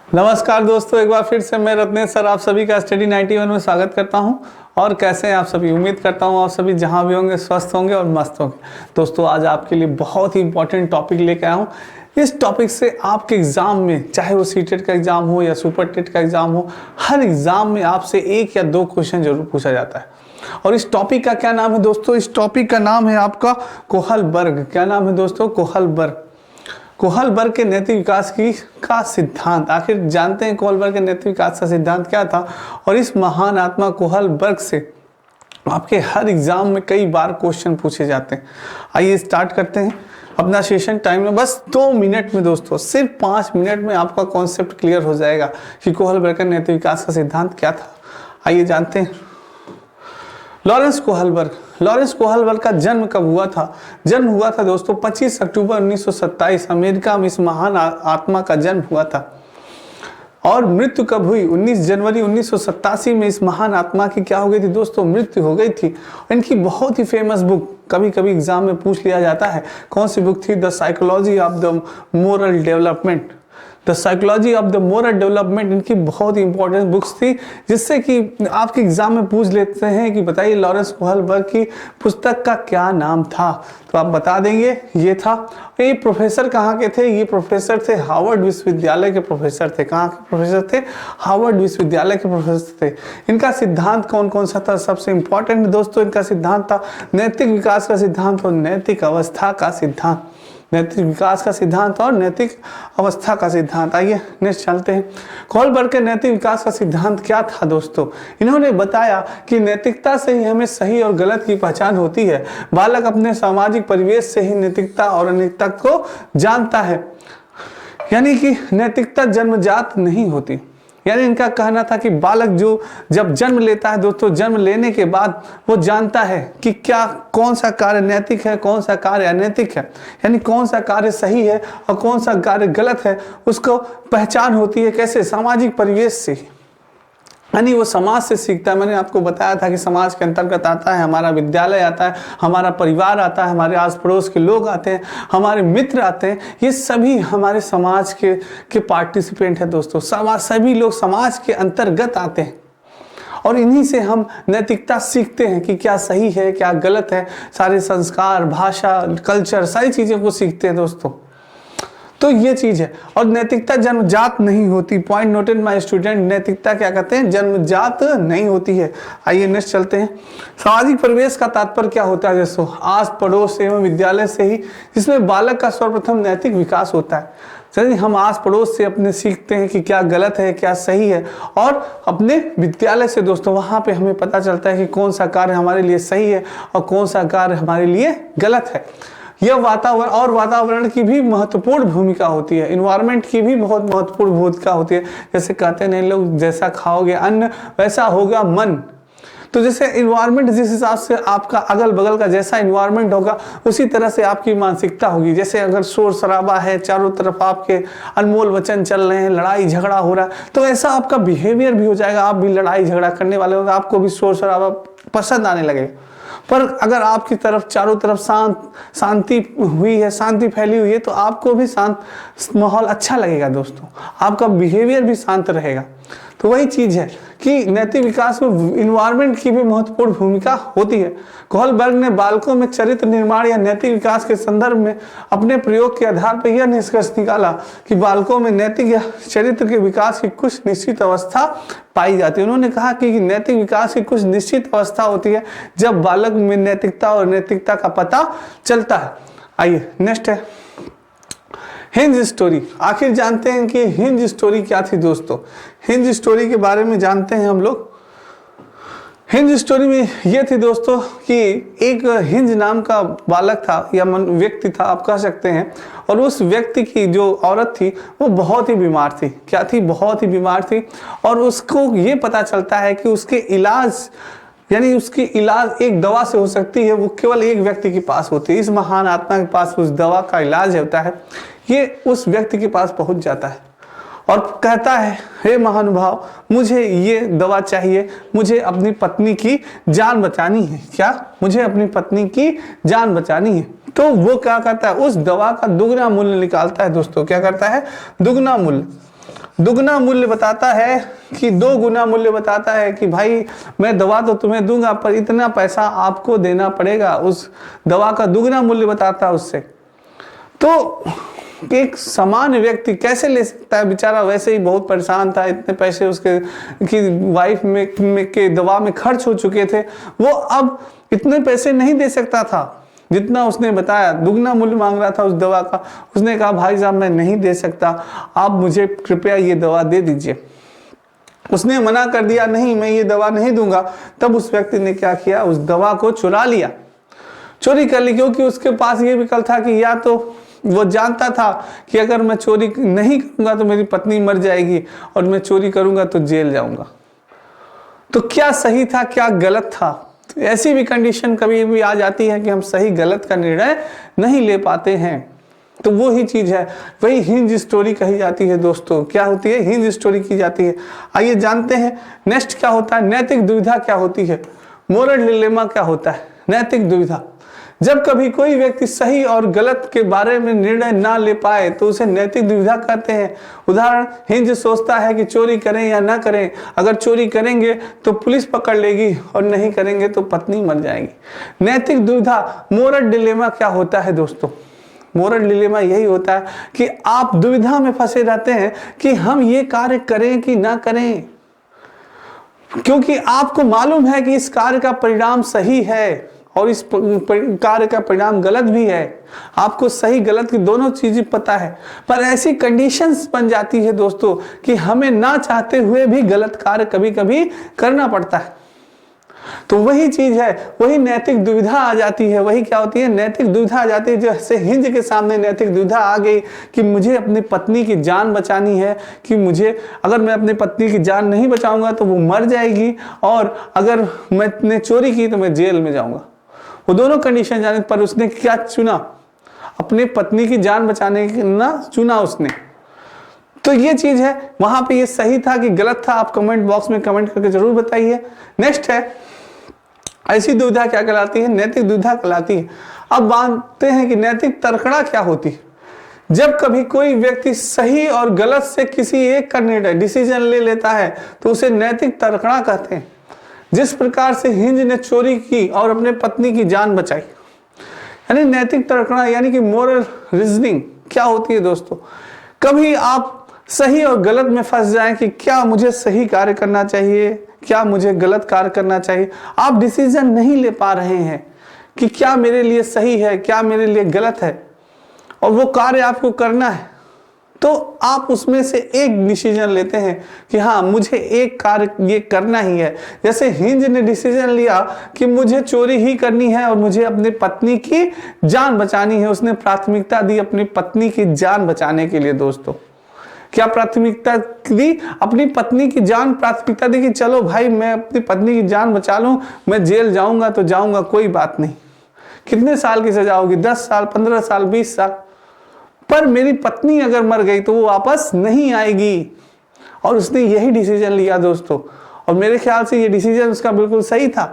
नमस्कार दोस्तों, एक बार फिर से मैं रत्नेश सर आप सभी का स्टडी 91 में स्वागत करता हूं। और कैसे हैं आप सभी? उम्मीद करता हूं आप सभी जहां भी होंगे स्वस्थ होंगे और मस्त होंगे। दोस्तों आज आपके लिए बहुत ही इंपॉर्टेंट टॉपिक लेके आया हूं। इस टॉपिक से आपके एग्जाम में, चाहे वो सीटेट का एग्जाम हो या सुपर टेट का एग्जाम हो, हर एग्जाम में आपसे एक या दो क्वेश्चन जरूर पूछा जाता है। और इस टॉपिक का क्या नाम है दोस्तों? इस टॉपिक का नाम है आपका कोहलबर्ग। क्या नाम है दोस्तों? कोहलबर्ग। कोहलबर्ग के नैतिक विकास का सिद्धांत। आखिर जानते हैं कोहलबर्ग के नैतिक विकास का सिद्धांत क्या था? और इस महान आत्मा कोहलबर्ग से आपके हर एग्जाम में कई बार क्वेश्चन पूछे जाते हैं। आइए स्टार्ट करते हैं अपना सेशन टाइम में। बस 2 मिनट में दोस्तों, सिर्फ 5 मिनट में आपका कॉन्सेप्ट क्लियर हो जाएगा कि कोहलबर्ग का नैतिक विकास का सिद्धांत क्या था। आइए जानते हैं। लॉरेंस कोहलबर्ग का जन्म कब हुआ था? जन्म हुआ था दोस्तों 25 अक्टूबर 1927 अमेरिका में इस महान आत्मा का जन्म हुआ था। और मृत्यु कब हुई? 19 जनवरी 1987 में इस महान आत्मा की क्या हो गई थी दोस्तों? मृत्यु हो गई थी। इनकी बहुत ही फेमस बुक, कभी कभी एग्जाम में पूछ लिया जाता है, कौन सी बुक थी? The psychology of the moral development. The psychology of the moral development इनकी बहुत ही इंपॉर्टेंट बुक्स थी, जिससे कि आपके एग्जाम में पूछ लेते हैं कि बताइए लॉरेंस कोहलबर्ग की पुस्तक का क्या नाम था? तो आप बता देंगे ये था। ये प्रोफेसर कहाँ के थे? ये प्रोफेसर थे हार्वर्ड विश्वविद्यालय के प्रोफेसर थे। कहाँ के प्रोफेसर थे? हार्वर्ड विश्वविद्यालय के प्रोफेसर थे। इनका सिद्धांत कौन कौन सा था? सबसे इंपॉर्टेंट दोस्तों इनका सिद्धांत था नैतिक विकास का सिद्धांत और नैतिक अवस्था का सिद्धांत। नैतिक विकास का सिद्धांत और नैतिक अवस्था का सिद्धांत। आइए नेक्स्ट चलते हैं। कोहलबर्ग के नैतिक विकास का सिद्धांत क्या था दोस्तों? इन्होंने बताया कि नैतिकता से ही हमें सही और गलत की पहचान होती है। बालक अपने सामाजिक परिवेश से ही नैतिकता और अनैतिकता को जानता है। यानी कि नैतिकता जन्मजात नहीं होती। यानी इनका कहना था कि बालक जो जब जन्म लेता है दोस्तों, जन्म लेने के बाद वो जानता है कि क्या कौन सा कार्य नैतिक है, कौन सा कार्य अनैतिक है। यानी कौन सा कार्य सही है और कौन सा कार्य गलत है, उसको पहचान होती है। कैसे? सामाजिक परिवेश से। यानी वो समाज से सीखता है। मैंने आपको बताया था कि समाज के अंतर्गत आता है, हमारा विद्यालय आता है, हमारा परिवार आता है, हमारे आस पड़ोस के लोग आते हैं, हमारे मित्र आते हैं। ये सभी हमारे समाज के पार्टिसिपेंट हैं दोस्तों। सभी लोग समाज के अंतर्गत आते हैं और इन्हीं से हम नैतिकता सीखते हैं कि क्या सही है, क्या गलत है। सारे संस्कार, भाषा, कल्चर, सारी चीज़ों को सीखते हैं दोस्तों। तो ये चीज है। और नैतिकता जन्मजात नहीं होती। पॉइंट नोटेड माय स्टूडेंट, नैतिकता क्या कहते हैं? जन्मजात नहीं होती है। आइए नेक्स्ट चलते हैं। सामाजिक परिवेश का तात्पर्य क्या होता है दोस्तों? आस पड़ोस एवं विद्यालय से ही, जिसमें बालक का सर्वप्रथम नैतिक विकास होता है। चलिए हम आस पड़ोस से अपने सीखते हैं कि क्या गलत है, क्या सही है। और अपने विद्यालय से दोस्तों, वहां पे हमें पता चलता है कि कौन सा कार्य हमारे लिए सही है और कौन सा कार्य हमारे लिए गलत है। यह वातावरण की भी महत्वपूर्ण भूमिका होती है। इन्वायरमेंट की भी बहुत महत्वपूर्ण भूमिका होती है। जैसे कहते हैं लोग, जैसा खाओगे अन्न वैसा होगा मन। तो जैसे इन्वायरमेंट, जिस हिसाब से आपका अगल बगल का जैसा इन्वायरमेंट होगा, उसी तरह से आपकी मानसिकता होगी। जैसे अगर शोर शराबा है, चारों तरफ आपके अनमोल वचन चल रहे हैं, लड़ाई झगड़ा हो रहा है, तो ऐसा आपका बिहेवियर भी हो जाएगा। आप भी लड़ाई झगड़ा करने वाले होंगे, आपको भी शोर शराबा पसंद आने लगेगा। पर अगर आपकी तरफ चारों तरफ शांति हुई है, शांति फैली हुई है, तो आपको भी शांत माहौल अच्छा लगेगा दोस्तों। आपका बिहेवियर भी शांत रहेगा। तो वही चीज है कि नैतिक विकास में इन्वायरमेंट की भी महत्वपूर्ण भूमिका होती है। कोहलबर्ग ने बालकों में चरित्र निर्माण या नैतिक विकास के संदर्भ में अपने प्रयोग के आधार पर यह निष्कर्ष निकाला कि बालकों में नैतिक या चरित्र के विकास की कुछ निश्चित अवस्था पाई जाती है। उन्होंने कहा कि नैतिक विकास की कुछ निश्चित अवस्था होती है जब बालक में नैतिकता और नैतिकता का पता चलता है। आइए नेक्स्ट है हिंज स्टोरी। आखिर जानते हैं कि हिंज स्टोरी क्या थी दोस्तों? हिंज स्टोरी के बारे में जानते हैं हम लोग। हिंज स्टोरी में यह थी दोस्तों कि एक हिंज नाम का बालक था या व्यक्ति था, आप कह सकते हैं। और उस व्यक्ति की जो औरत थी वो बहुत ही बीमार थी। क्या थी? बहुत ही बीमार थी। और उसको ये पता चलता है कि उसके इलाज, यानी उसकी इलाज एक दवा से हो सकती है, वो केवल एक व्यक्ति के पास होती है। इस महान आत्मा के पास उस दवा का इलाज होता है। ये उस व्यक्ति के पास पहुंच जाता है और कहता है, हे महानुभाव, मुझे ये दवा चाहिए, मुझे अपनी पत्नी की जान बचानी है। क्या? मुझे अपनी पत्नी की जान बचानी है। तो वो क्या करता है? उस दवा का दुगना मूल्य निकालता है दोस्तों। क्या करता है? दुगना मूल्य। दुगना मूल्य बताता है कि 2 गुना मूल्य बताता है कि भाई मैं दवा तो तुम्हें दूंगा पर इतना पैसा आपको देना पड़ेगा, उस दवा का दुगना मूल्य बताता है उससे। तो एक सामान्य व्यक्ति कैसे ले सकता है, बेचारा वैसे ही बहुत परेशान था, इतने पैसे उसके की वाइफ में के दवा में खर्च हो चुके थे, वो अब इतने पैसे नहीं दे सकता था जितना उसने बताया, दुगना मूल्य मांग रहा था उस दवा का। उसने कहा भाई साहब मैं नहीं दे सकता, आप मुझे कृपया ये दवा दे दीजिए। उसने मना कर दिया, नहीं मैं ये दवा नहीं दूंगा। तब उस व्यक्ति ने क्या किया, उस दवा को चुरा लिया, चोरी कर ली, क्योंकि उसके पास ये विकल्प था कि या तो वो जानता था कि अगर मैं चोरी नहीं करूंगा तो मेरी पत्नी मर जाएगी और मैं चोरी करूंगा तो जेल जाऊंगा। तो क्या सही था क्या गलत था? तो ऐसी भी कंडीशन कभी भी आ जाती है कि हम सही गलत का निर्णय नहीं ले पाते हैं। तो वो ही चीज है, वही हिंज स्टोरी कही जाती है दोस्तों। क्या होती है? हिंज स्टोरी की जाती है। आइए जानते हैं नेक्स्ट क्या होता है, नैतिक दुविधा क्या होती है, मोरल डिलेमा क्या होता है। नैतिक दुविधा, जब कभी कोई व्यक्ति सही और गलत के बारे में निर्णय ना ले पाए तो उसे नैतिक दुविधा कहते हैं। उदाहरण, हिंज सोचता है कि चोरी करें या ना करें, अगर चोरी करेंगे तो पुलिस पकड़ लेगी और नहीं करेंगे तो पत्नी मर जाएगी। नैतिक दुविधा, मोरल डिलेमा क्या होता है दोस्तों? मोरल डिलेमा यही होता है कि आप दुविधा में फंसे रहते हैं कि हम ये कार्य करें कि ना करें, क्योंकि आपको मालूम है कि इस कार्य का परिणाम सही है और इस कार्य का परिणाम गलत भी है। आपको सही गलत की दोनों चीजें पता है, पर ऐसी कंडीशंस बन जाती है दोस्तों कि हमें ना चाहते हुए भी गलत कार्य कभी कभी करना पड़ता है। तो वही चीज है, वही नैतिक दुविधा आ जाती है। वही क्या होती है? नैतिक दुविधा आ जाती है। जैसे हिंज के सामने नैतिक दुविधा आ गई कि मुझे अपनी पत्नी की जान बचानी है, कि मुझे अगर मैं अपनी पत्नी की जान नहीं बचाऊंगा तो वो मर जाएगी, और अगर मैंने चोरी की तो मैं जेल में जाऊंगा। वो दोनों कंडीशन जाने पर उसने क्या चुना? अपने पत्नी की जान बचाने ना चुना उसने। तो ये चीज है, वहां पे ये सही था कि गलत था, आप कमेंट बॉक्स में कमेंट करके जरूर बताइए। नेक्स्ट है, ऐसी दुविधा क्या कहलाती है? नैतिक दुविधा कहलाती है। अब मानते हैं कि नैतिक तर्कड़ा क्या होती है। जब कभी कोई व्यक्ति सही और गलत से किसी एक का निर्णय डिसीजन ले लेता है तो उसे नैतिक तर्कड़ा कहते हैं। जिस प्रकार से हिंज ने चोरी की और अपने पत्नी की जान बचाई, यानी नैतिक तर्कड़ा यानी कि मोरल रीजनिंग क्या होती है दोस्तों? कभी आप सही और गलत में फंस जाएं कि क्या मुझे सही कार्य करना चाहिए, क्या मुझे गलत कार्य करना चाहिए। आप डिसीजन नहीं ले पा रहे हैं कि क्या मेरे लिए सही है, क्या मेरे लिए गलत है, और वो कार्य आपको करना है, तो आप उसमें से एक डिसीजन लेते हैं कि हाँ मुझे एक कार्य ये करना ही है। जैसे हिंज ने डिसीजन लिया कि मुझे चोरी ही करनी है और मुझे अपनी पत्नी की जान बचानी है। उसने प्राथमिकता दी अपनी पत्नी की जान बचाने के लिए। दोस्तों क्या प्राथमिकता दी? अपनी पत्नी की जान प्राथमिकता दी कि चलो भाई मैं अपनी पत्नी की जान बचा लूं, मैं जेल जाऊंगा तो जाऊंगा, कोई बात नहीं। कितने साल की सजा होगी? 10 साल, 15 साल, 20 साल, पर मेरी पत्नी अगर मर गई तो वो वापस नहीं आएगी। और उसने यही डिसीजन लिया दोस्तों, और मेरे ख्याल से ये डिसीजन उसका बिल्कुल सही था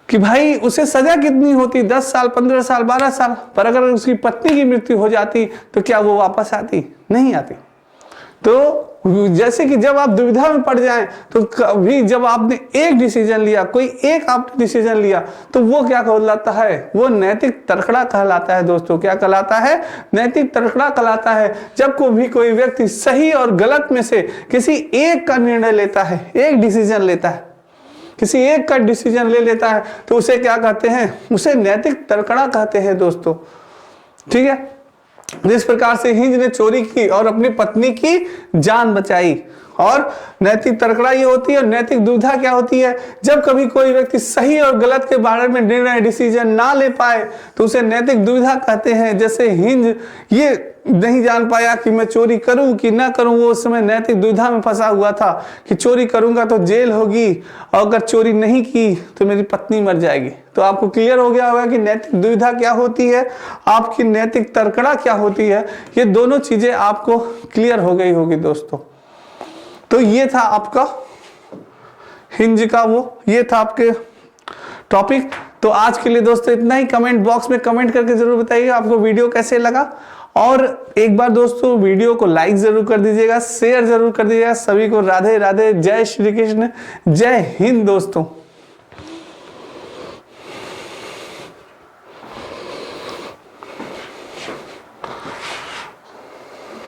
कि भाई उसे सजा कितनी होती? 10 साल, 15 साल, 12 साल, पर अगर उसकी पत्नी की मृत्यु हो जाती तो क्या वो वापस आती? नहीं आती। तो जैसे कि जब आप दुविधा में पड़ जाएं तो कभी जब आपने एक डिसीजन लिया, कोई एक आपने डिसीजन लिया, तो वो क्या कहलाता है? वो नैतिक तर्कड़ा कहलाता है दोस्तों। क्या कहलाता है? नैतिक तर्कड़ा कहलाता है। जब कोई व्यक्ति सही और गलत में से किसी एक का निर्णय लेता है, एक डिसीजन लेता है, किसी एक का डिसीजन ले लेता है, तो उसे क्या कहते हैं? उसे नैतिक तर्कड़ा कहते हैं दोस्तों। ठीक है। जिस प्रकार से हिंज ने चोरी की और अपनी पत्नी की जान बचाई, और नैतिक तर्कड़ा ये होती है। और नैतिक दुविधा क्या होती है? जब कभी कोई व्यक्ति सही और गलत के बारे में निर्णय डिसीजन ना ले पाए तो उसे नैतिक दुविधा कहते हैं। जैसे हिंज ये नहीं जान पाया कि मैं चोरी करूं कि ना करूं, वो उस समय नैतिक दुविधा में फंसा हुआ था कि चोरी करूंगा तो जेल होगी और अगर चोरी नहीं की तो मेरी पत्नी मर जाएगी। तो आपको क्लियर हो गया होगा कि नैतिक दुविधा क्या होती है, आपकी नैतिक तर्कड़ा क्या होती है। ये दोनों चीजें आपको क्लियर हो गई होगी दोस्तों। तो ये था आपका हिंज का ये था आपके टॉपिक। तो आज के लिए दोस्तों इतना ही। कमेंट बॉक्स में कमेंट करके जरूर बताइए आपको वीडियो कैसे लगा, और एक बार दोस्तों वीडियो को लाइक जरूर कर दीजिएगा, शेयर जरूर कर दीजिएगा। सभी को राधे राधे, जय श्री कृष्ण, जय हिंद दोस्तों।